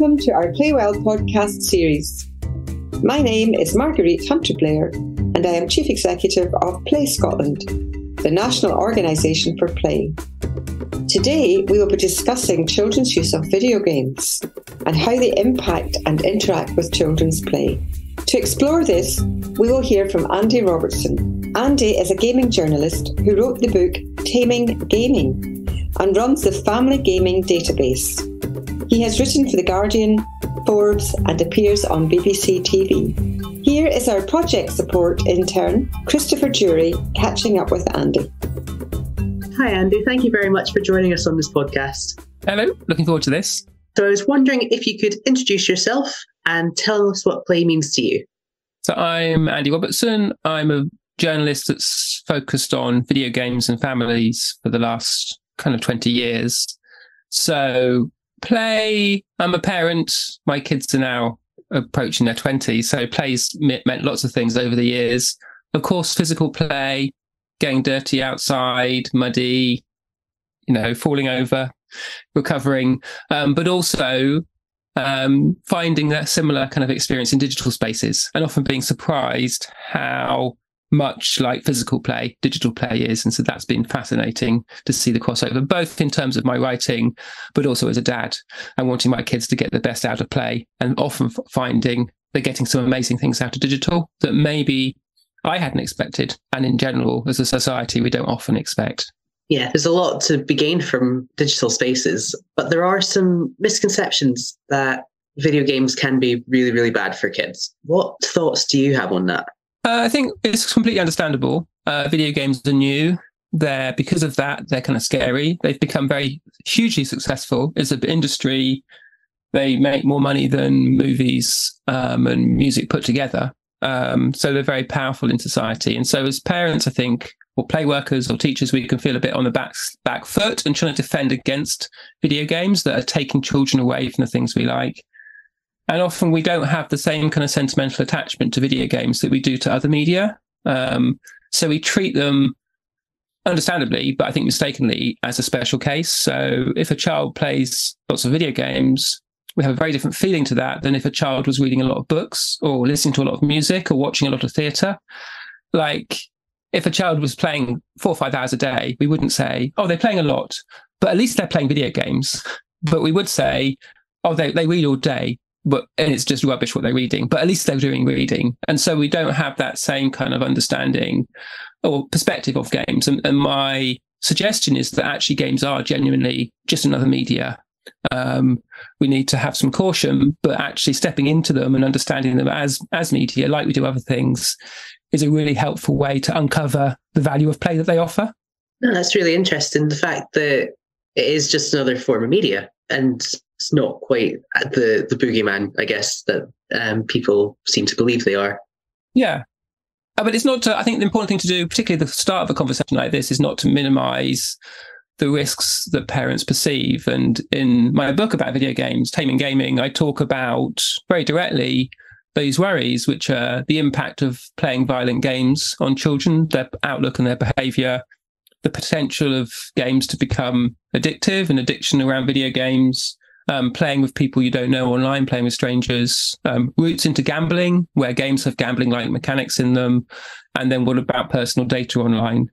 welcome to our Playwell Podcast series. My name is Marguerite Hunter-Blair and I am Chief Executive of Play Scotland, the national organisation for play. Today we will be discussing children's use of video games and how they impact and interact with children's play. To explore this, we will hear from Andy Roberston. Andy is a gaming journalist who wrote the book Taming Gaming and runs the Family Gaming Database. He has written for The Guardian, Forbes and appears on BBC TV. Here is our Project Support Intern, Christopher Drewery, catching up with Andy. Hi Andy, thank you very much for joining us on this podcast. Hello, looking forward to this. So I was wondering if you could introduce yourself and tell us what play means to you. So I'm Andy Roberston. I'm a journalist that's focused on video games and families for the last kind of 20 years. So play, I'm a parent. My kids are now approaching their 20s. So play's meant lots of things over the years. Of course, physical play, getting dirty outside, muddy, falling over, recovering, but also finding that similar kind of experience in digital spaces and often being surprised how much like physical play, digital play is. And so that's been fascinating to see the crossover, both in terms of my writing, but also as a dad and wanting my kids to get the best out of play and often finding they're getting some amazing things out of digital that maybe I hadn't expected. And in general, as a society, we don't often expect. Yeah, there's a lot to be gained from digital spaces, but there are some misconceptions that video games can be really, really bad for kids. What thoughts do you have on that? I think it's completely understandable. Video games are new. Because of that, they're kind of scary. They've become hugely successful as an industry. They make more money than movies and music put together. So they're very powerful in society. And so as parents, I think, or play workers or teachers, we can feel a bit on the back foot and trying to defend against video games that are taking children away from the things we like. And often we don't have the same kind of sentimental attachment to video games that we do to other media. So we treat them, understandably, but I think mistakenly, as a special case. So if a child plays lots of video games, we have a very different feeling to that than if a child was reading a lot of books or listening to a lot of music or watching a lot of theatre. Like if a child was playing 4 or 5 hours a day, we wouldn't say, oh, they're playing a lot, but at least they're playing video games. But we would say, oh, they read all day, and it's just rubbish what they're reading, but at least they're doing reading. And so we don't have that same kind of understanding or perspective of games. And my suggestion is that actually games are genuinely just another media. We need to have some caution, but actually stepping into them and understanding them as media, like we do other things, is a really helpful way to uncover the value of play that they offer. No, that's really interesting. The fact that it is just another form of media and it's not quite the boogeyman, I guess, that people seem to believe they are. Yeah. But it's not I think the important thing to do, particularly at the start of a conversation like this, is not to minimize the risks that parents perceive. And in my book about video games, Taming Gaming, I talk about very directly those worries, which are the impact of playing violent games on children, their outlook and their behaviour, the potential of games to become addictive and addiction around video games, playing with people you don't know online, playing with strangers, routes into gambling, where games have gambling-like mechanics in them, and then what about personal data online?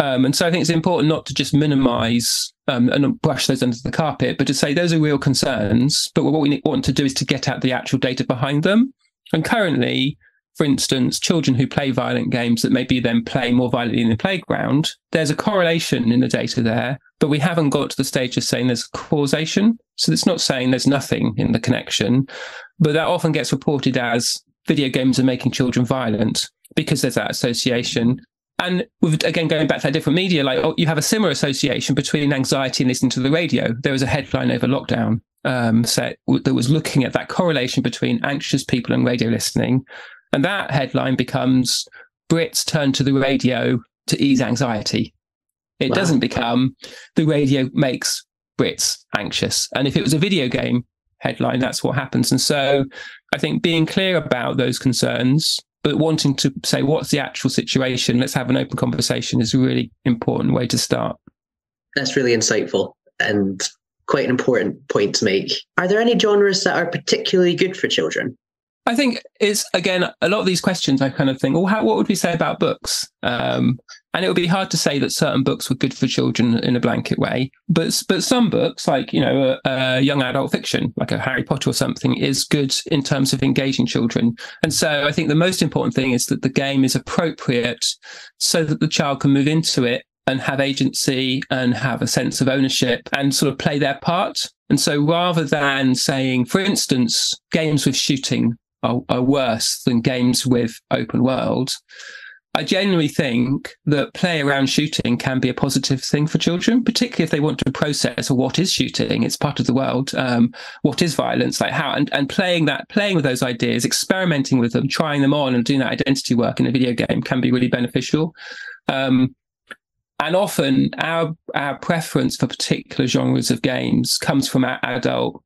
And so I think it's important not to just minimise and brush those under the carpet, but to say those are real concerns, but what we want to do is to get at the actual data behind them. And currently, for instance, children who play violent games that maybe then play more violently in the playground, there's a correlation in the data there, but we haven't got to the stage of saying there's causation. So it's not saying there's nothing in the connection, but that often gets reported as video games are making children violent because there's that association. And with, again, going back to that different media, you have a similar association between anxiety and listening to the radio. There was a headline over lockdown set that was looking at that correlation between anxious people and radio listening. And that headline becomes Brits turn to the radio to ease anxiety. It doesn't become the radio makes Brits anxious. And if it was a video game headline, that's what happens. And so I think being clear about those concerns, but wanting to say, what's the actual situation? Let's have an open conversation is a really important way to start. That's really insightful and quite an important point to make. Are there any genres that are particularly good for children? I think it's, again, a lot of these questions I kind of think, well, what would we say about books? And it would be hard to say that certain books were good for children in a blanket way. But some books, like, young adult fiction, like a Harry Potter or something, is good in terms of engaging children. And so I think the most important thing is that the game is appropriate so that the child can move into it and have agency and have a sense of ownership and sort of play their part. And so rather than saying, for instance, games with shooting are worse than games with open world, I genuinely think that play around shooting can be a positive thing for children, particularly if they want to process, what is shooting? It's part of the world. What is violence? Like how, and playing with those ideas, experimenting with them, trying them on and doing that identity work in a video game can be really beneficial. And often our preference for particular genres of games comes from our adult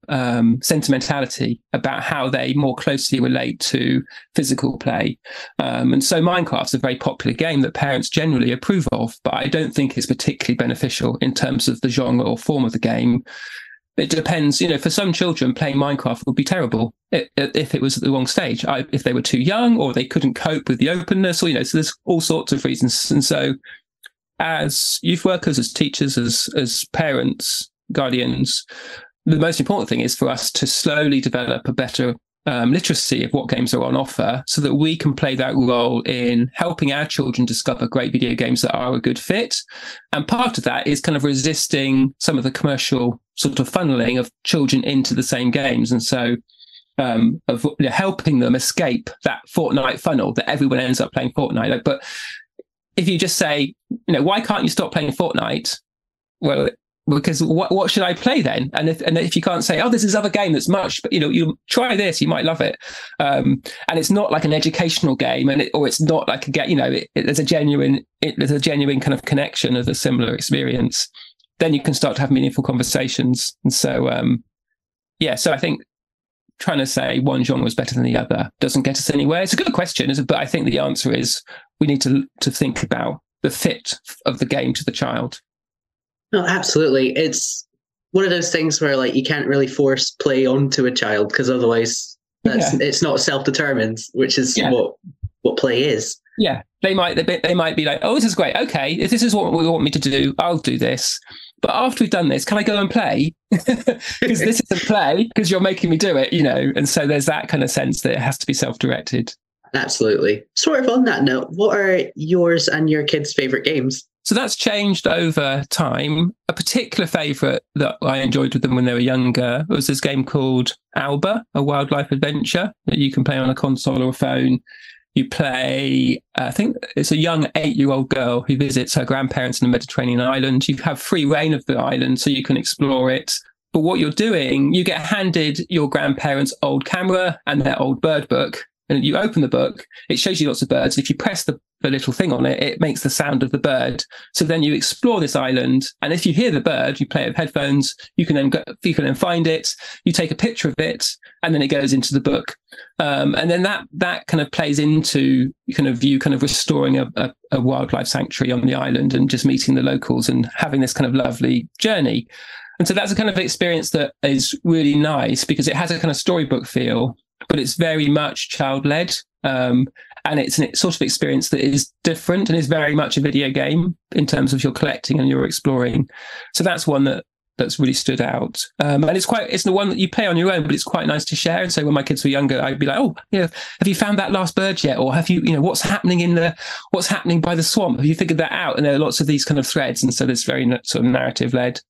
sentimentality about how they more closely relate to physical play. And so Minecraft's a very popular game that parents generally approve of, but I don't think it's particularly beneficial in terms of the genre or form of the game. It depends, for some children, playing Minecraft would be terrible if it was at the wrong stage, if they were too young or they couldn't cope with the openness, or, so there's all sorts of reasons. And so as youth workers, as teachers, as parents, guardians, the most important thing is for us to slowly develop a better literacy of what games are on offer so that we can play that role in helping our children discover great video games that are a good fit. And part of that is kind of resisting some of the commercial sort of funneling of children into the same games. And so helping them escape that Fortnite funnel that everyone ends up playing Fortnite. But if you just say, why can't you stop playing Fortnite? Well, because what should I play then? And if you can't say, there's this other game that's much, but you try this, you might love it. And it's not like an educational game, or it's not like there's a genuine kind of connection of a similar experience. Then you can start to have meaningful conversations. And so, so I think trying to say one genre is better than the other doesn't get us anywhere. It's a good question, but I think the answer is we need to think about the fit of the game to the child. No, absolutely. It's one of those things where you can't really force play onto a child because otherwise it's not self-determined, which is what play is. Yeah, they might be like, this is great. Okay, if this is what we want me to do, I'll do this. But after we've done this, can I go and play? Because this isn't play, because you're making me do it, And so there's that kind of sense that it has to be self-directed. Absolutely. Sort of on that note, what are yours and your kids' favourite games? So that's changed over time. A particular favourite that I enjoyed with them when they were younger was this game called Alba, a wildlife adventure that you can play on a console or a phone. You play, I think it's a young 8-year-old girl who visits her grandparents in a Mediterranean island. You have free reign of the island, so you can explore it. But what you're doing, you get handed your grandparents' old camera and their old bird book. And you open the book, it shows you lots of birds. If you press the little thing on it, it makes the sound of the bird. So then you explore this island. And if you hear the bird, you play it with headphones, you can then find it, you take a picture of it, and then it goes into the book. And then that kind of plays into you restoring a wildlife sanctuary on the island and just meeting the locals and having this kind of lovely journey. And so that's a kind of experience that is really nice because it has a kind of storybook feel, but it's very much child-led. And it's a sort of experience that is different and is very much a video game in terms of your collecting and your exploring. So that's one that's really stood out. And it's the one that you play on your own, but it's quite nice to share. And so when my kids were younger, I'd be like, have you found that last bird yet? Or have you, what's happening by the swamp? Have you figured that out? And there are lots of these kind of threads. And so it's very sort of narrative-led.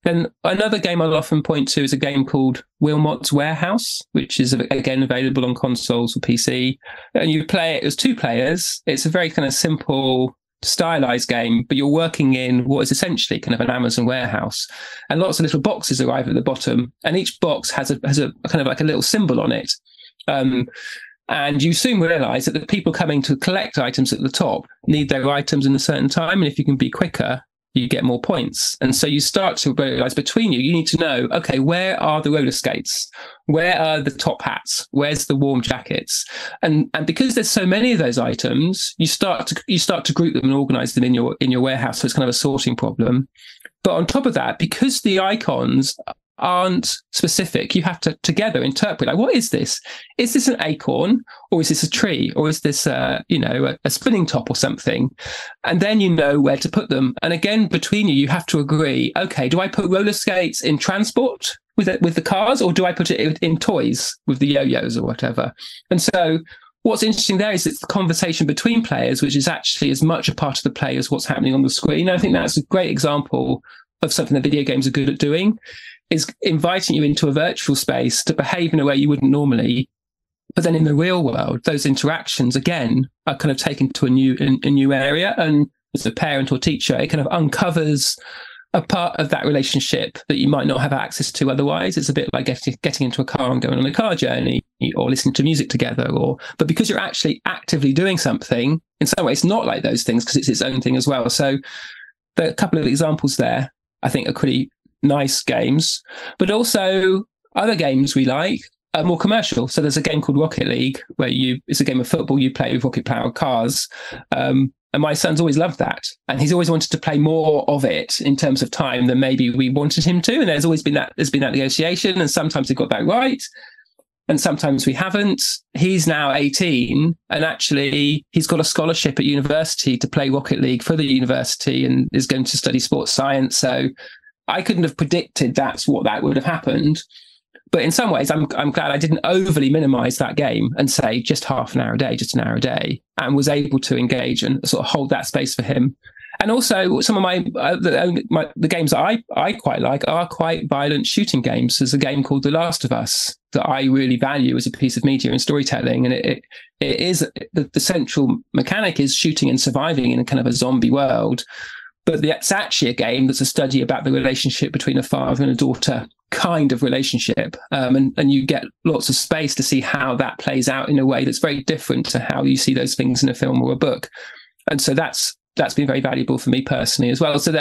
Then another game I'll often point to is a game called Wilmot's Warehouse, which is again available on consoles or PC. And you play it as 2 players. It's a very kind of simple, stylized game, but you're working in what is essentially kind of an Amazon warehouse. And lots of little boxes arrive at the bottom, and each box has a kind of like a little symbol on it. And you soon realize that the people coming to collect items at the top need their items in a certain time. And if you can be quicker, you get more points. And so you start to realize between you need to know, okay, where are the roller skates? Where are the top hats? Where's the warm jackets? And because there's so many of those items, you start to group them and organize them in your warehouse. So it's kind of a sorting problem. But on top of that, because the icons aren't specific, you have to together interpret, like, what is this? Is this an acorn, or is this a tree, or is this a spinning top or something? And then you know where to put them. And again, between you have to agree, okay, do I put roller skates in transport with the cars, or do I put it in toys with the yo-yos or whatever? And so what's interesting there is it's the conversation between players, which is actually as much a part of the play as what's happening on the screen. And I think that's a great example of something that video games are good at doing, is inviting you into a virtual space to behave in a way you wouldn't normally. But then in the real world, those interactions, again, are kind of taken to a new area. And as a parent or teacher, it kind of uncovers a part of that relationship that you might not have access to otherwise. It's a bit like getting into a car and going on a car journey, or listening to music together. But because you're actually actively doing something, in some ways, it's not like those things because it's its own thing as well. So there are a couple of examples there, I think, are pretty nice games. But also other games we like are more commercial. So there's a game called Rocket League where it's a game of football you play with rocket-powered cars. And my son's always loved that. And he's always wanted to play more of it in terms of time than maybe we wanted him to. And there's been that negotiation. And sometimes we got that right, and sometimes we haven't. He's now 18, and actually he's got a scholarship at university to play Rocket League for the university and is going to study sports science. So I couldn't have predicted that's what that would have happened. But in some ways, I'm glad I didn't overly minimize that game and say just half an hour a day, just an hour a day, and was able to engage and sort of hold that space for him. And also some of the games that I quite like are quite violent shooting games. There's a game called The Last of Us that I really value as a piece of media and storytelling. And it is the central mechanic is shooting and surviving in a kind of a zombie world. But it's actually a game that's a study about the relationship between a father and a daughter kind of relationship. And you get lots of space to see how that plays out in a way that's very different to how you see those things in a film or a book. And so that's been very valuable for me personally as well. So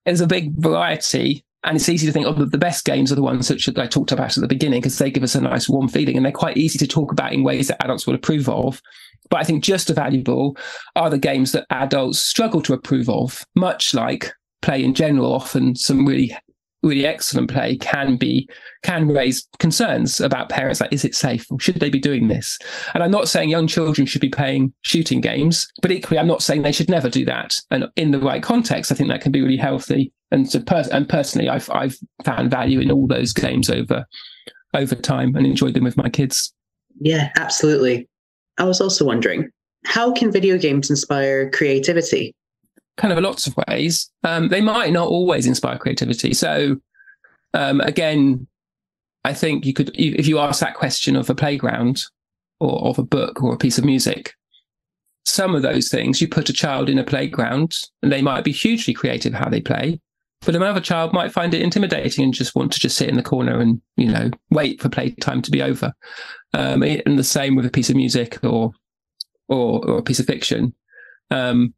there's a big variety, and it's easy to think, the best games are the ones that I talked about at the beginning because they give us a nice warm feeling and they're quite easy to talk about in ways that adults will approve of. But I think just as valuable are the games that adults struggle to approve of, much like play in general. Often some really, really excellent play can raise concerns about parents, like, is it safe? Or should they be doing this? And I'm not saying young children should be playing shooting games, but equally, I'm not saying they should never do that. And in the right context, I think that can be really healthy. And so personally, I've found value in all those games over time and enjoyed them with my kids. Yeah, absolutely. I was also wondering, how can video games inspire creativity? Kind of lots of ways. They might not always inspire creativity. So again, I think you could, if you ask that question of a playground or of a book or a piece of music, some of those things, you put a child in a playground and they might be hugely creative how they play, but another child might find it intimidating and just want to just sit in the corner and, wait for playtime to be over. And the same with a piece of music or a piece of fiction. But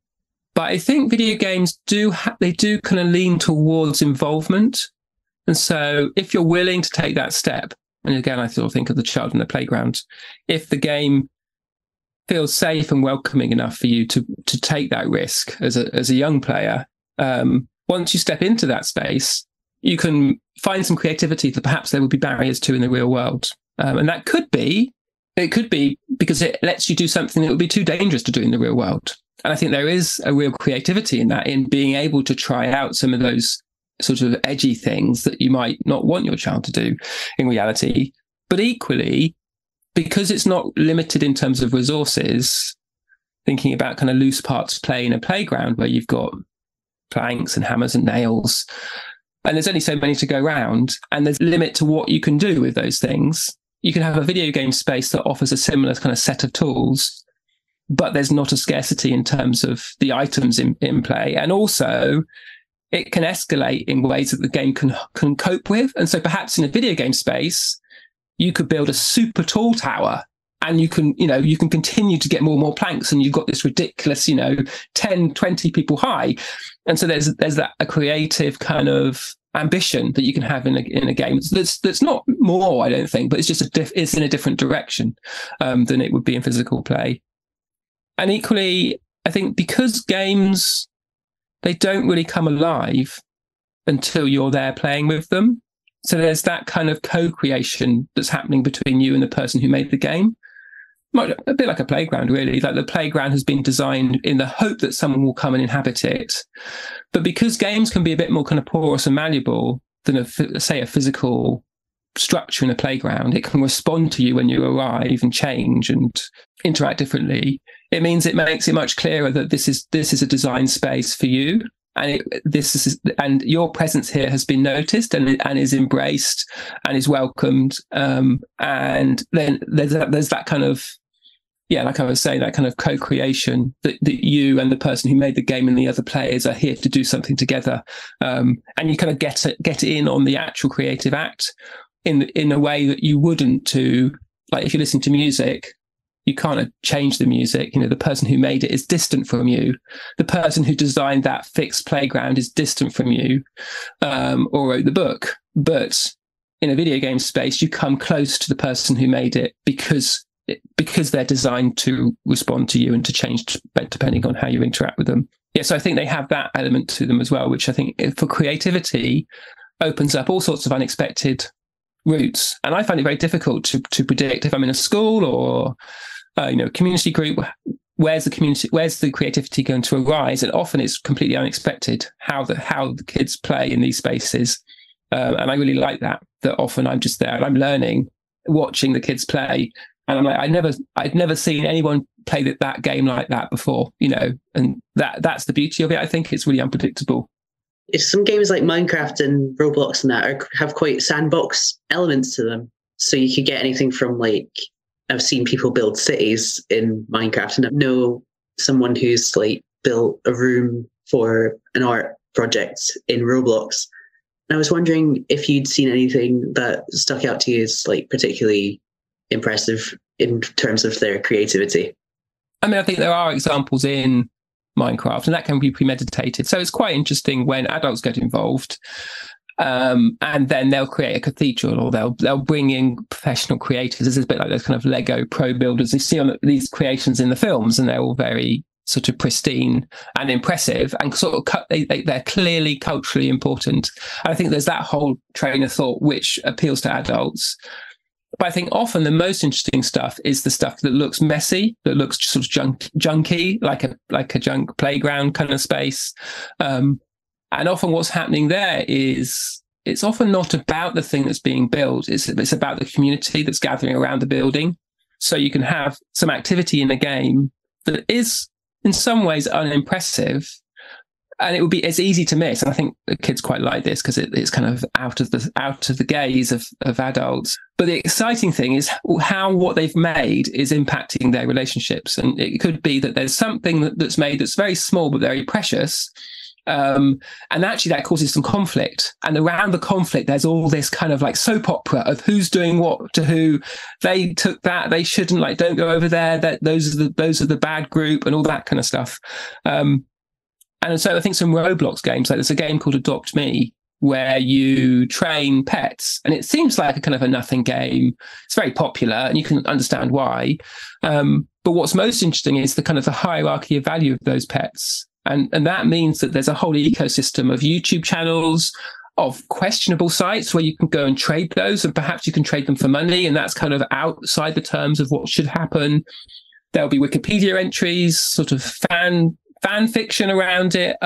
I think video games do kind of lean towards involvement. And so if you're willing to take that step, and again, I sort of think of the child in the playground, if the game feels safe and welcoming enough for you to take that risk as a young player, once you step into that space, you can find some creativity that perhaps there would be barriers to in the real world. And it could be because it lets you do something that would be too dangerous to do in the real world. And I think there is a real creativity in that, in being able to try out some of those sort of edgy things that you might not want your child to do in reality. But equally, because it's not limited in terms of resources, thinking about kind of loose parts play in a playground where you've got planks and hammers and nails, and there's only so many to go around, and there's a limit to what you can do with those things. You can have a video game space that offers a similar kind of set of tools, but there's not a scarcity in terms of the items in play. And also, it can escalate in ways that the game can cope with. And so perhaps in a video game space, you could build a super tall tower, and you can continue to get more and more planks, and you've got this ridiculous, 10, 20 people high. And so there's a creative kind of ambition that you can have in a game that's not more, I don't think, but it's just it's in a different direction than it would be in physical play. And equally, I think because games, they don't really come alive until you're there playing with them. So there's that kind of co-creation that's happening between you and the person who made the game. A bit like a playground, really. Like the playground has been designed in the hope that someone will come and inhabit it. But because games can be a bit more kind of porous and malleable than, say, a physical structure in a playground, it can respond to you when you arrive and change and interact differently. It means it makes it much clearer that this is a design space for you, and your presence here has been noticed and is embraced and is welcomed. And then there's that kind of, like I was saying, that kind of co-creation that you and the person who made the game and the other players are here to do something together. And you kind of get in on the actual creative act in a way that you wouldn't to, like, if you're listening to music, you can't change the music. You know, the person who made it is distant from you. The person who designed that fixed playground is distant from you, or wrote the book. But in a video game space, you come close to the person who made it because they're designed to respond to you and to change depending on how you interact with them. Yeah, so I think they have that element to them as well, which I think for creativity opens up all sorts of unexpected routes. And I find it very difficult to predict if I'm in a school or community group, where's the creativity going to arise? And often it's completely unexpected how the kids play in these spaces. And I really like that often I'm just there and I'm learning, watching the kids play. And I'm like, I'd never seen anyone play that game like that before, and that's the beauty of it. I think it's really unpredictable. If some games like Minecraft and Roblox and that have quite sandbox elements to them, so you could get anything from, like, I've seen people build cities in Minecraft, and I know someone who's like built a room for an art project in Roblox. And I was wondering if you'd seen anything that stuck out to you as like particularly impressive in terms of their creativity. I mean, I think there are examples in Minecraft, and that can be premeditated. So it's quite interesting when adults get involved, and then they'll create a cathedral, or they'll bring in professional creators. It's a bit like those kind of Lego pro builders you see on these creations in the films, and they're all very sort of pristine and impressive, and sort of they're clearly culturally important. And I think there's that whole train of thought which appeals to adults. But I think often the most interesting stuff is the stuff that looks messy, that looks sort of junky, like a junk playground kind of space. And often what's happening there is it's often not about the thing that's being built. It's about the community that's gathering around the building. So you can have some activity in a game that is in some ways unimpressive, and it's easy to miss. And I think the kids quite like this because it's kind of out of the gaze of adults. But the exciting thing is how what they've made is impacting their relationships. And it could be that there's something that's made that's very small but very precious. And actually that causes some conflict. And around the conflict, there's all this kind of like soap opera of who's doing what to who. They took that, they shouldn't, like, don't go over there. That those are the bad group and all that kind of stuff. And so I think some Roblox games, like there's a game called Adopt Me, where you train pets, and it seems like a kind of a nothing game. It's very popular, and you can understand why. But what's most interesting is the kind of the hierarchy of value of those pets. And that means that there's a whole ecosystem of YouTube channels, of questionable sites where you can go and trade those, and perhaps you can trade them for money, and that's kind of outside the terms of what should happen. There'll be Wikipedia entries, sort of fan fiction around it,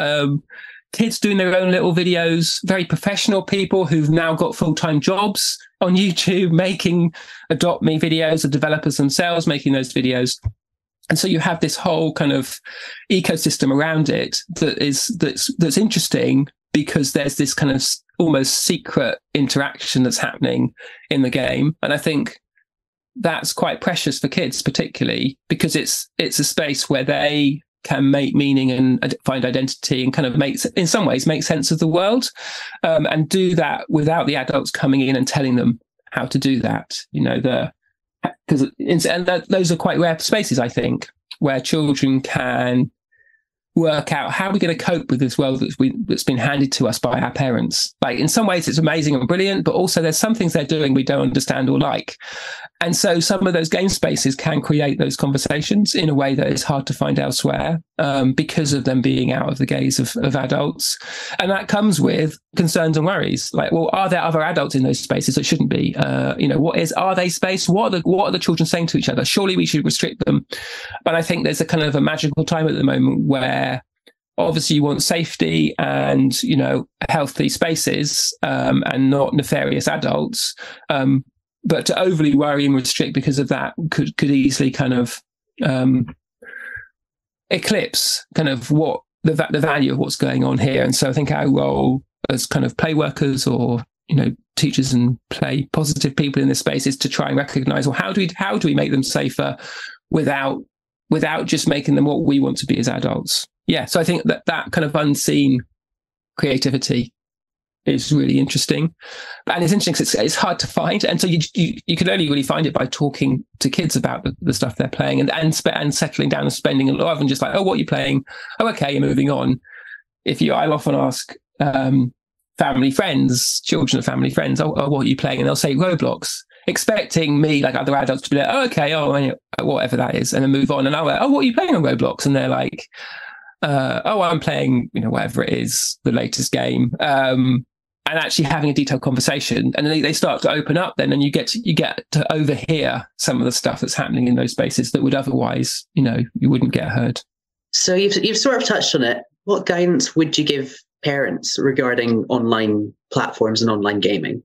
kids doing their own little videos, very professional people who've now got full-time jobs on YouTube making Adopt Me videos, the developers themselves making those videos. And so you have this whole kind of ecosystem around it that's interesting, because there's this kind of almost secret interaction that's happening in the game. And I think that's quite precious for kids, particularly because it's a space where they can make meaning and find identity and kind of in some ways make sense of the world, and do that without the adults coming in and telling them how to do that. Those are quite rare spaces, I think, where children can work out how we're going to cope with this world that's been handed to us by our parents. Like, in some ways it's amazing and brilliant, but also there's some things they're doing we don't understand or like. And so some of those game spaces can create those conversations in a way that is hard to find elsewhere, because of them being out of the gaze of adults. And that comes with concerns and worries. Like, well, are there other adults in those spaces that shouldn't be? Are they space? What are the children saying to each other? Surely we should restrict them. But I think there's a kind of a magical time at the moment where obviously you want safety and, healthy spaces, and not nefarious adults. But to overly worry and restrict because of that could easily kind of eclipse kind of what the value of what's going on here. And so I think our role as kind of play workers or teachers and play positive people in this space is to try and recognise, well, how do we make them safer without just making them what we want to be as adults? Yeah, so I think that kind of unseen creativity is really interesting, and it's interesting because it's hard to find, and so you can only really find it by talking to kids about the stuff they're playing and settling down and spending a lot of them just like, oh, what are you playing? Oh, okay, you're moving on. I'll often ask family friends, children of family friends, oh, what are you playing? And they'll say Roblox, expecting me, like other adults, to be like, oh, okay, whatever that is, and then move on. And I'm like, oh, what are you playing on Roblox? And they're like, I'm playing, whatever it is, the latest game. And actually having a detailed conversation, and then they start to open up then, and you get to overhear some of the stuff that's happening in those spaces that would otherwise, you wouldn't get heard. So you've sort of touched on it. What guidance would you give parents regarding online platforms and online gaming?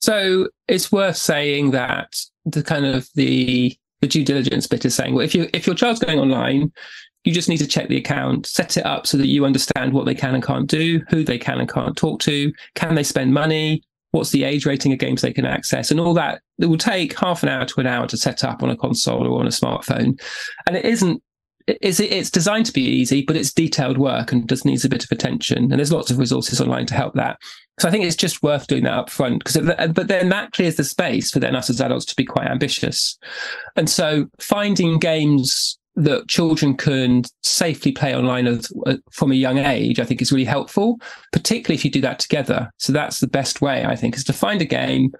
So it's worth saying that the kind of the due diligence bit is saying, well, if your child's going online, you just need to check the account, set it up so that you understand what they can and can't do, who they can and can't talk to, can they spend money, what's the age rating of games they can access, and all that. It will take half an hour to an hour to set up on a console or on a smartphone. And it's designed to be easy, but it's detailed work and just needs a bit of attention. And there's lots of resources online to help that. So I think it's just worth doing that up front, but then that clears the space for then us as adults to be quite ambitious. And so finding games that children can safely play online from a young age, I think is really helpful, particularly if you do that together. So that's the best way, I think, is to find a game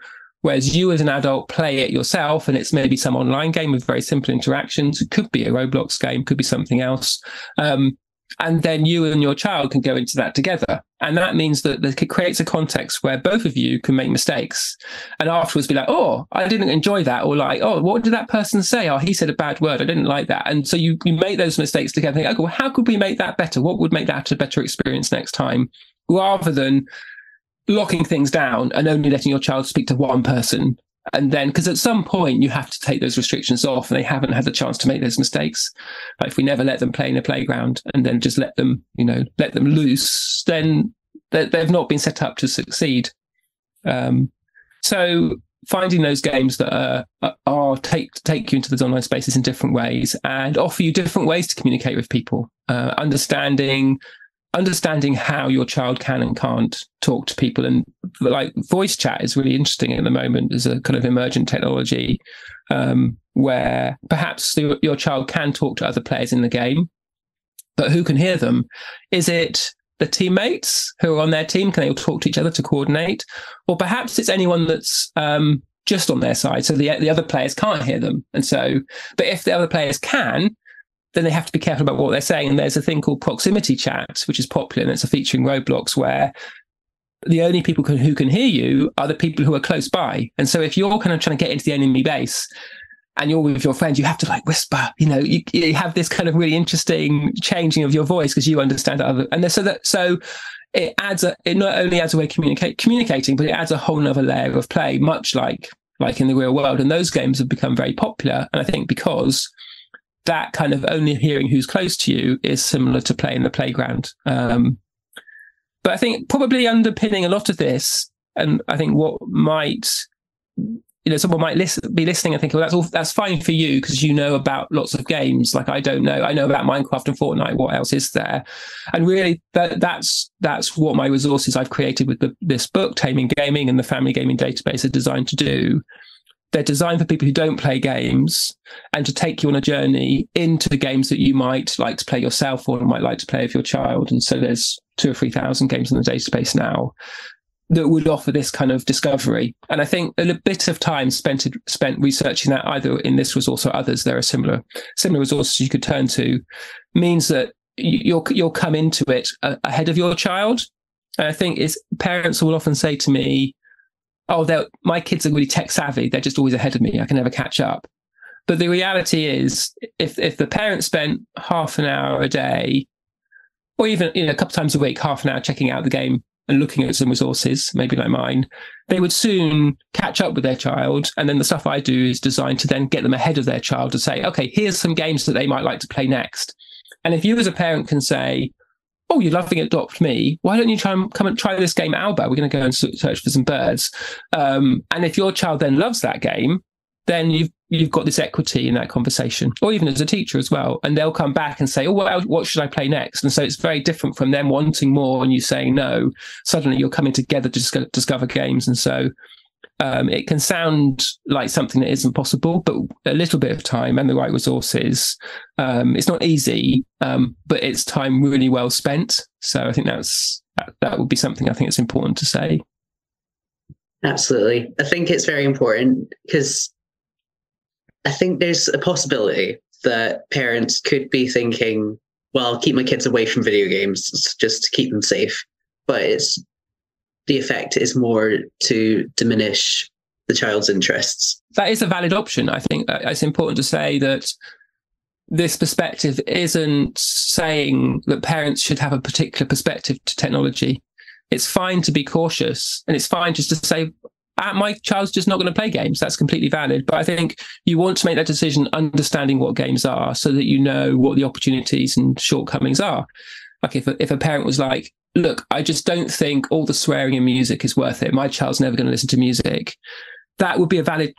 whereas you as an adult play it yourself, and it's maybe some online game with very simple interactions. It could be a Roblox game, could be something else. And then you and your child can go into that together. And that means that it creates a context where both of you can make mistakes and afterwards be like, oh, I didn't enjoy that. Or like, oh, what did that person say? Oh, he said a bad word. I didn't like that. And so you make those mistakes together and think, okay, well, how could we make that better? What would make that a better experience next time? Rather than locking things down and only letting your child speak to one person. And then, because at some point you have to take those restrictions off and they haven't had the chance to make those mistakes. Like if we never let them play in a playground and then just let them loose, then they've not been set up to succeed. So finding those games that take you into those online spaces in different ways and offer you different ways to communicate with people, understanding how your child can and can't talk to people. And like voice chat is really interesting at the moment as a kind of emergent technology, where perhaps your child can talk to other players in the game, but who can hear them? Is it the teammates who are on their team? Can they all talk to each other to coordinate? Or perhaps it's anyone that's just on their side, so the other players can't hear them. And so, but if the other players can, then they have to be careful about what they're saying. And there's a thing called proximity chat, which is popular, and it's a feature in Roblox where the only people who can hear you are the people who are close by. And so if you're kind of trying to get into the enemy base and you're with your friends, you have to like whisper, you have this kind of really interesting changing of your voice because you understand other. And so it not only adds a way of communicating, but it adds a whole nother layer of play, much like in the real world. And those games have become very popular. And I think because that kind of only hearing who's close to you is similar to play in the playground. But I think probably underpinning a lot of this, and I think what might, someone might be listening and think, well, that's fine for you because you know about lots of games. Like I don't know. I know about Minecraft and Fortnite. What else is there? And really, that's what my resources I've created with this book, Taming Gaming, and the Family Gaming Database are designed to do. They're designed for people who don't play games and to take you on a journey into the games that you might like to play yourself or might like to play with your child. And so there's 2,000 or 3,000 games in the database now that would offer this kind of discovery. And I think a bit of time spent researching that, either in this resource or others, there are similar resources you could turn to, means that you'll come into it ahead of your child. And I think parents will often say to me, oh, my kids are really tech savvy. They're just always ahead of me. I can never catch up. But the reality is, if the parent spent half an hour a day, or even a couple times a week, half an hour checking out the game and looking at some resources, maybe like mine, they would soon catch up with their child. And then the stuff I do is designed to then get them ahead of their child to say, okay, here's some games that they might like to play next. And if you as a parent can say, oh, you're loving Adopt Me, why don't you come and try this game, Alba? We're going to go and search for some birds. And if your child then loves that game, then you've got this equity in that conversation, or even as a teacher as well. And they'll come back and say, oh, well, what should I play next? And so it's very different from them wanting more and you saying no. Suddenly you're coming together to discover games. And so it can sound like something that isn't possible, but a little bit of time and the right resources, it's not easy, but it's time really well spent. So I think that would be something I think it's important to say. Absolutely. I think it's very important because I think there's a possibility that parents could be thinking, well, I'll keep my kids away from video games just to keep them safe. But the effect is more to diminish the child's interests. That is a valid option. I think it's important to say that this perspective isn't saying that parents should have a particular perspective to technology. It's fine to be cautious, and it's fine just to say, my child's just not going to play games. That's completely valid. But I think you want to make that decision understanding what games are so that you know what the opportunities and shortcomings are. Like if a parent was like, look, I just don't think all the swearing in music is worth it. My child's never going to listen to music. That would be a valid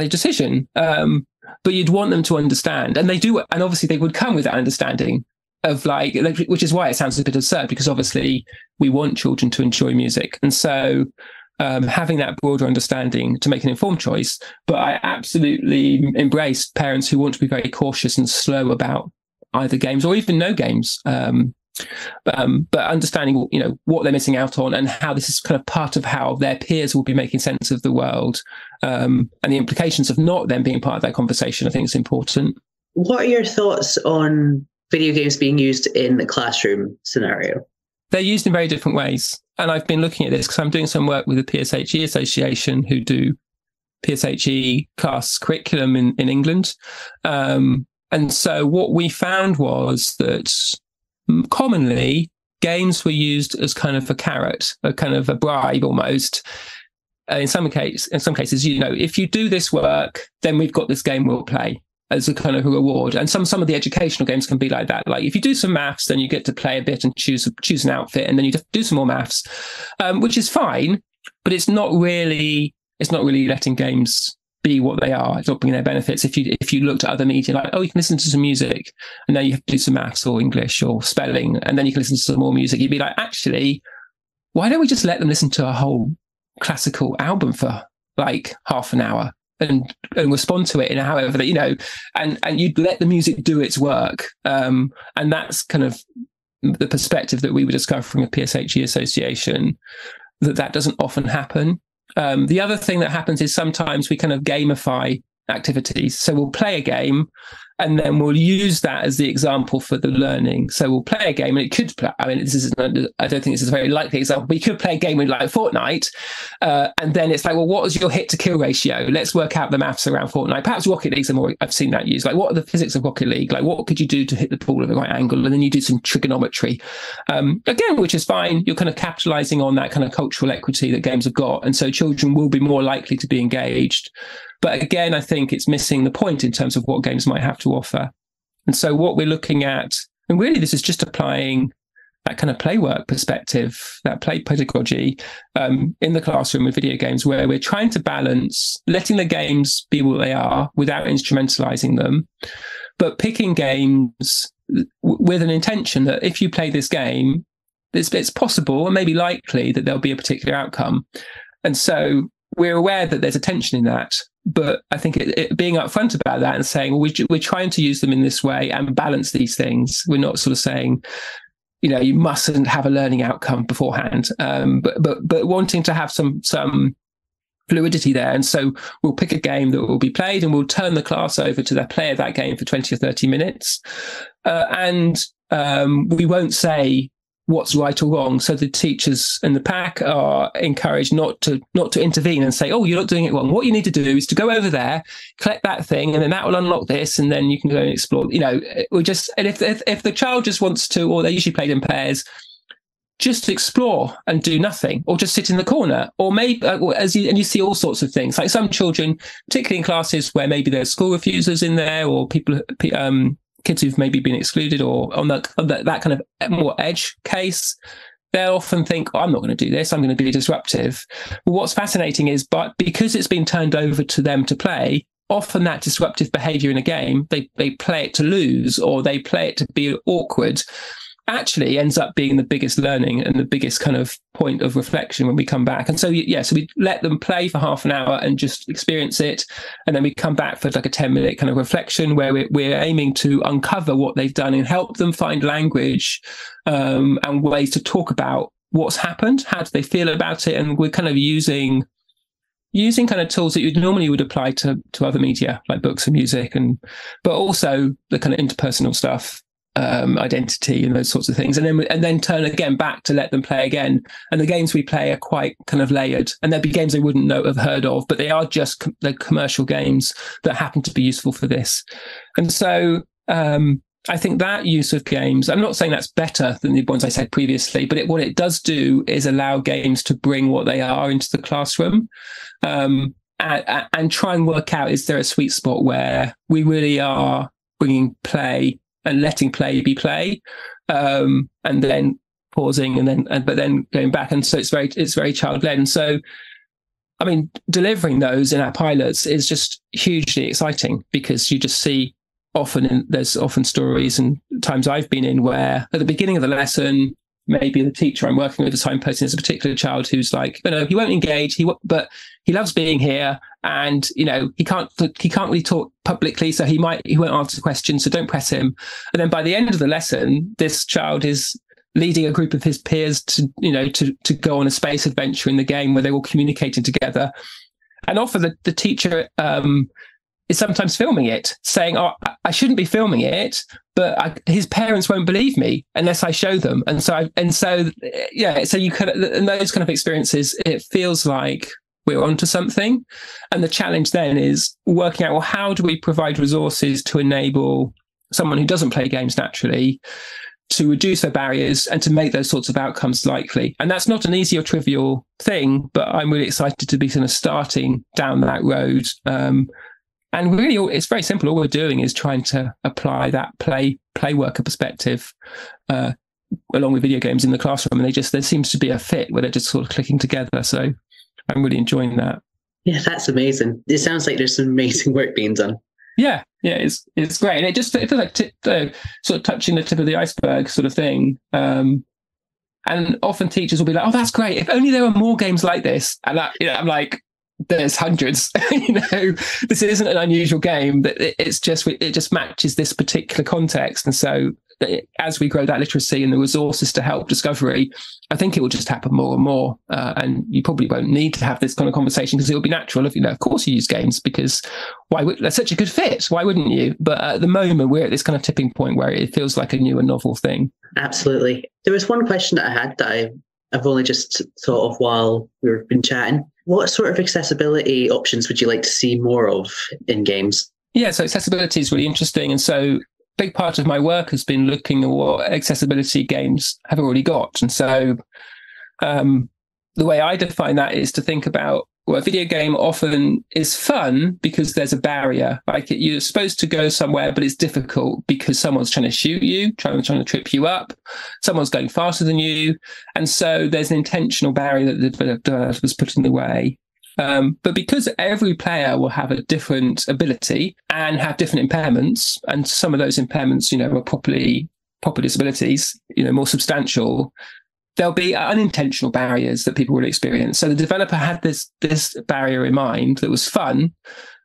decision. But you'd want them to understand. And they do. And obviously they would come with that understanding of which is why it sounds a bit absurd, because obviously we want children to enjoy music. And so having that broader understanding to make an informed choice. But I absolutely embrace parents who want to be very cautious and slow about either games or even no games. But understanding, what they're missing out on and how this is kind of part of how their peers will be making sense of the world, and the implications of not them being part of that conversation, I think is important. What are your thoughts on video games being used in the classroom scenario? They're used in very different ways. And I've been looking at this because I'm doing some work with the PSHE Association, who do PSHE class curriculum in England. And so what we found was that commonly games were used as kind of a carrot, a kind of a bribe almost. In some cases, if you do this work, then we've got this game we'll play as a kind of a reward. And some of the educational games can be like that. Like if you do some maths, then you get to play a bit and choose an outfit, and then you do some more maths, which is fine, but it's not really letting games be what they are. It's not bringing their benefits. If you looked at other media, like, oh, you can listen to some music, and then you have to do some maths or English or spelling, and then you can listen to some more music. You'd be like, actually, why don't we just let them listen to a whole classical album for like half an hour and respond to it in however that, and you'd let the music do its work. And that's kind of the perspective that we were discovering at PSHE Association, that doesn't often happen. The other thing that happens is sometimes we kind of gamify activities. So we'll play a game and then we'll use that as the example for the learning. So we'll play a game, and it could play, I don't think this is a very likely example, but you could play a game with like Fortnite, and then it's like, well, what was your hit to kill ratio? Let's work out the maths around Fortnite. Perhaps Rocket League's more, I've seen that used. Like, what are the physics of Rocket League? Like, what could you do to hit the ball at the right angle? And then you do some trigonometry. Again, which is fine. You're kind of capitalizing on that kind of cultural equity that games have got. And so children will be more likely to be engaged. But again, I think it's missing the point in terms of what games might have to offer. And so what we're looking at, and really this is just applying that kind of play work perspective, that play pedagogy in the classroom with video games, where we're trying to balance letting the games be what they are without instrumentalizing them, but picking games with an intention that if you play this game, it's possible and maybe likely that there'll be a particular outcome. And so we're aware that there's a tension in that. But I think it being upfront about that and saying, well, we're trying to use them in this way and balance these things. We're not sort of saying, you mustn't have a learning outcome beforehand, but wanting to have some fluidity there. And so we'll pick a game that will be played, and we'll turn the class over to their player of that game for 20 or 30 minutes. And we won't say what's right or wrong. So the teachers in the pack are encouraged not to intervene and say, oh, you're not doing it wrong. What you need to do is to go over there, collect that thing, and then that will unlock this, and then you can go and explore. We just, and if the child just wants to, or they usually played in pairs, just explore and do nothing, or just sit in the corner, or maybe and you see all sorts of things. Like some children, particularly in classes where maybe there's school refusers in there, or kids who've maybe been excluded, or on that kind of more edge case, they'll often think, oh, I'm not going to do this, I'm going to be disruptive. But what's fascinating is, but because it's been turned over to them to play, often that disruptive behavior in a game, they play it to lose, or they play it to be awkward, actually ends up being the biggest learning and the biggest kind of point of reflection when we come back. And so we let them play for half an hour and just experience it, and then we come back for like a 10-minute kind of reflection where we're aiming to uncover what they've done and help them find language and ways to talk about what's happened, how do they feel about it. And we're kind of using kind of tools that you normally would apply to other media like books and music, but also the kind of interpersonal stuff, identity and those sorts of things, and then turn again back to let them play again. And the games we play are quite kind of layered, and there'll be games they wouldn't have heard of, but they are just the commercial games that happen to be useful for this. And so I think that use of games, I'm not saying that's better than the ones I said previously, but what it does do is allow games to bring what they are into the classroom, and try and work out, is there a sweet spot where we really are bringing play and letting play be play, and then pausing, but then going back. And so it's very child-led. And so, I mean, delivering those in our pilots is just hugely exciting, because you just see there's often stories and times I've been in where at the beginning of the lesson, maybe the teacher I'm working with, the signposting, is a particular child who's like, he won't engage, but he loves being here, and he can't really talk publicly, so he won't answer questions, so don't press him. And then by the end of the lesson, this child is leading a group of his peers to go on a space adventure in the game where they're all communicating together. And often the teacher is sometimes filming it, saying, oh, I shouldn't be filming it, but his parents won't believe me unless I show them. So you can, in those kind of experiences, it feels like we're onto something. And the challenge then is working out, well, how do we provide resources to enable someone who doesn't play games naturally to reduce their barriers and to make those sorts of outcomes likely? And that's not an easy or trivial thing, but I'm really excited to be kind of starting down that road. And really, it's very simple. All we're doing is trying to apply that play worker perspective along with video games in the classroom. And there seems to be a fit where they're just sort of clicking together. So I'm really enjoying that. Yeah, that's amazing. It sounds like there's some amazing work being done. Yeah, it's great. And it feels like sort of touching the tip of the iceberg sort of thing. And often teachers will be like, oh, that's great. If only there were more games like this. And I'm like, there's hundreds. This isn't an unusual game, but it just matches this particular context. And so as we grow that literacy and the resources to help discovery, I think it will just happen more and more. And you probably won't need to have this kind of conversation, because it will be natural if, of course you use games, because that's such a good fit. Why wouldn't you? But at the moment, we're at this kind of tipping point where it feels like a new and novel thing. Absolutely. There was one question that I had that I've only just thought of while we've been chatting. What sort of accessibility options would you like to see more of in games? Yeah, so accessibility is really interesting. And so a big part of my work has been looking at what accessibility games have already got. And so the way I define that is to think about, well, a video game often is fun because there's a barrier. Like you're supposed to go somewhere, but it's difficult because someone's trying to shoot you, trying to trip you up. Someone's going faster than you. And so there's an intentional barrier that the developer was put in the way. But because every player will have a different ability and have different impairments, and some of those impairments, are proper disabilities, more substantial, there'll be unintentional barriers that people will experience. So the developer had this barrier in mind that was fun,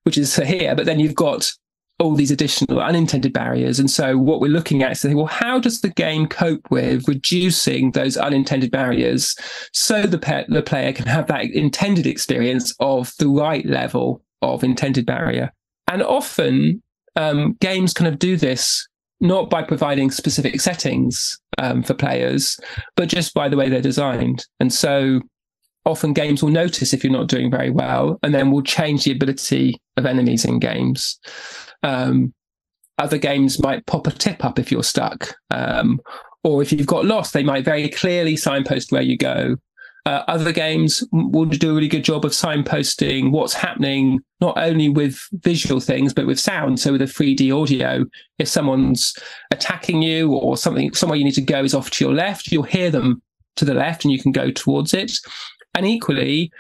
which is here, but then you've got all these additional unintended barriers. And so what we're looking at is saying, well, how does the game cope with reducing those unintended barriers so the player can have that intended experience of the right level of intended barrier? And often games kind of do this not by providing specific settings for players, but just by the way they're designed. And so often games will notice if you're not doing very well, and then will change the ability of enemies in games. Other games might pop a tip up if you're stuck, or if you've got lost, they might very clearly signpost where you go. Other games will do a really good job of signposting what's happening, not only with visual things, but with sound. So with a 3D audio, if someone's attacking you or somewhere you need to go is off to your left, you'll hear them to the left and you can go towards it. And equally,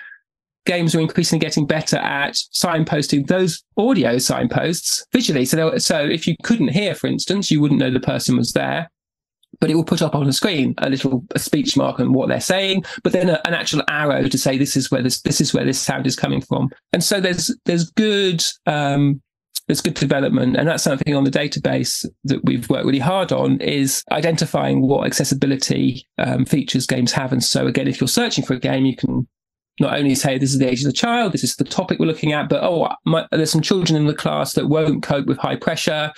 games are increasingly getting better at signposting those audio signposts visually. So if you couldn't hear, for instance, you wouldn't know the person was there, but it will put up on the screen a speech mark on what they're saying, but then an actual arrow to say this is where this sound is coming from. And so there's good development, and that's something on the database that we've worked really hard on, is identifying what accessibility features games have. And so again, if you're searching for a game, you can not only say this is the age of the child, this is the topic we're looking at, but there's some children in the class that won't cope with high pressure.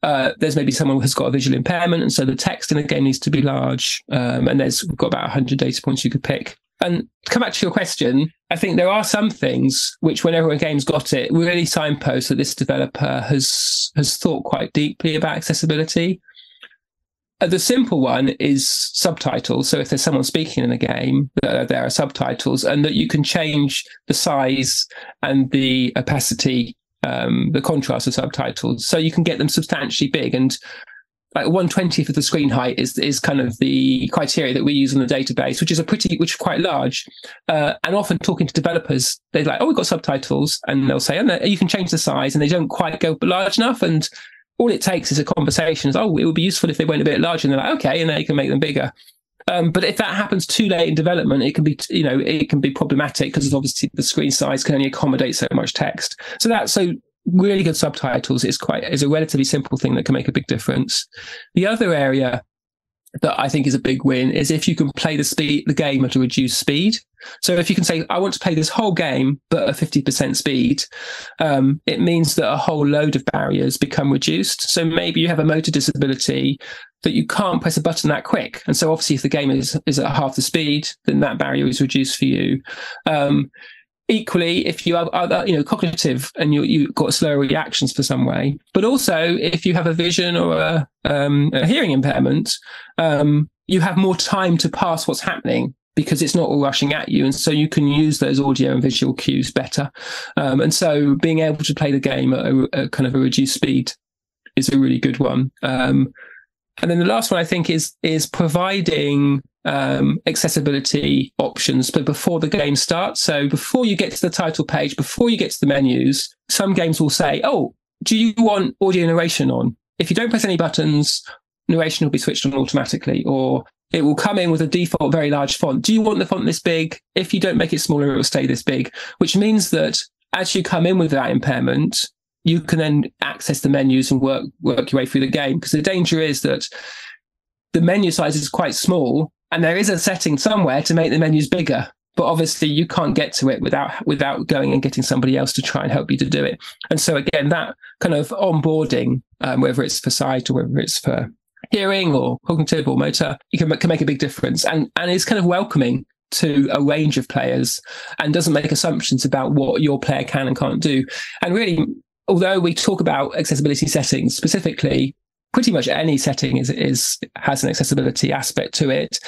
There's maybe someone who's got a visual impairment, and so the text in the game needs to be large. And we've got about 100 data points you could pick. And to come back to your question, I think there are some things which, whenever a game's got it, really signpost that this developer has thought quite deeply about accessibility. The simple one is subtitles. So if there's someone speaking in a game, there are subtitles, and that you can change the size and the opacity, the contrast of subtitles, so you can get them substantially big. And like 1/20th of the screen height is kind of the criteria that we use on the database, which is quite large. And often talking to developers, they're like, "Oh, we've got subtitles," and they'll say, "Oh, you can change the size," and they don't quite go large enough. And all it takes is a conversation. Is, "Oh, it would be useful if they went a bit larger," and they're like, "Okay," and then you can make them bigger. But if that happens too late in development, it can be problematic, because obviously the screen size can only accommodate so much text. So really good subtitles is a relatively simple thing that can make a big difference. The other area that I think is a big win is if you can play the game at a reduced speed. So if you can say, I want to play this whole game, but at 50% speed, it means that a whole load of barriers become reduced. So maybe you have a motor disability that you can't press a button that quick. And so obviously if the game is at half the speed, then that barrier is reduced for you. Equally, if you are cognitive and you've got slower reactions for some way, but also if you have a vision or a hearing impairment, you have more time to pass what's happening, because it's not all rushing at you. And so you can use those audio and visual cues better. And so being able to play the game at a kind of a reduced speed is a really good one. And then the last one, I think, is providing accessibility options, but before the game starts. So before you get to the title page, before you get to the menus, some games will say, "Oh, do you want audio narration on?" If you don't press any buttons, narration will be switched on automatically, or it will come in with a default very large font. Do you want the font this big? If you don't make it smaller, it will stay this big, which means that as you come in with that impairment, you can then access the menus and work your way through the game. Because the danger is that the menu size is quite small, and there is a setting somewhere to make the menus bigger, but obviously you can't get to it without going and getting somebody else to try and help you to do it. And so again, that kind of onboarding, whether it's for sight or whether it's for hearing or cognitive or motor, it can make a big difference, and is kind of welcoming to a range of players, and doesn't make assumptions about what your player can and can't do. And really, although we talk about accessibility settings specifically, pretty much any setting has an accessibility aspect to it.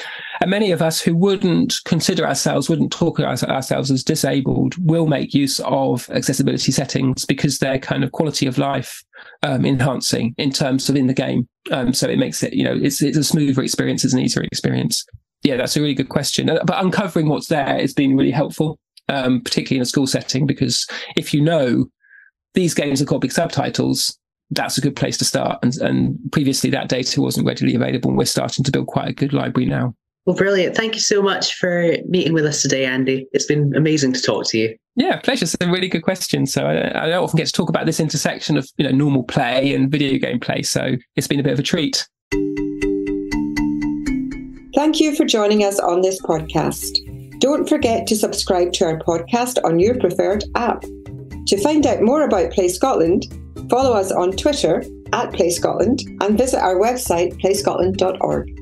And many of us who wouldn't talk about ourselves as disabled, will make use of accessibility settings because they're kind of quality of life enhancing in terms of in the game. So it makes it, it's a smoother experience, it's an easier experience. Yeah, that's a really good question. But uncovering what's there has been really helpful, particularly in a school setting, because if these games have got big subtitles, that's a good place to start. And previously that data wasn't readily available, and we're starting to build quite a good library now. Well, brilliant. Thank you so much for meeting with us today, Andy. It's been amazing to talk to you. Yeah, pleasure. It's a really good question. So I don't often get to talk about this intersection of, normal play and video game play. So it's been a bit of a treat. Thank you for joining us on this podcast. Don't forget to subscribe to our podcast on your preferred app. To find out more about Play Scotland, follow us on Twitter @PlayScotland and visit our website playscotland.org.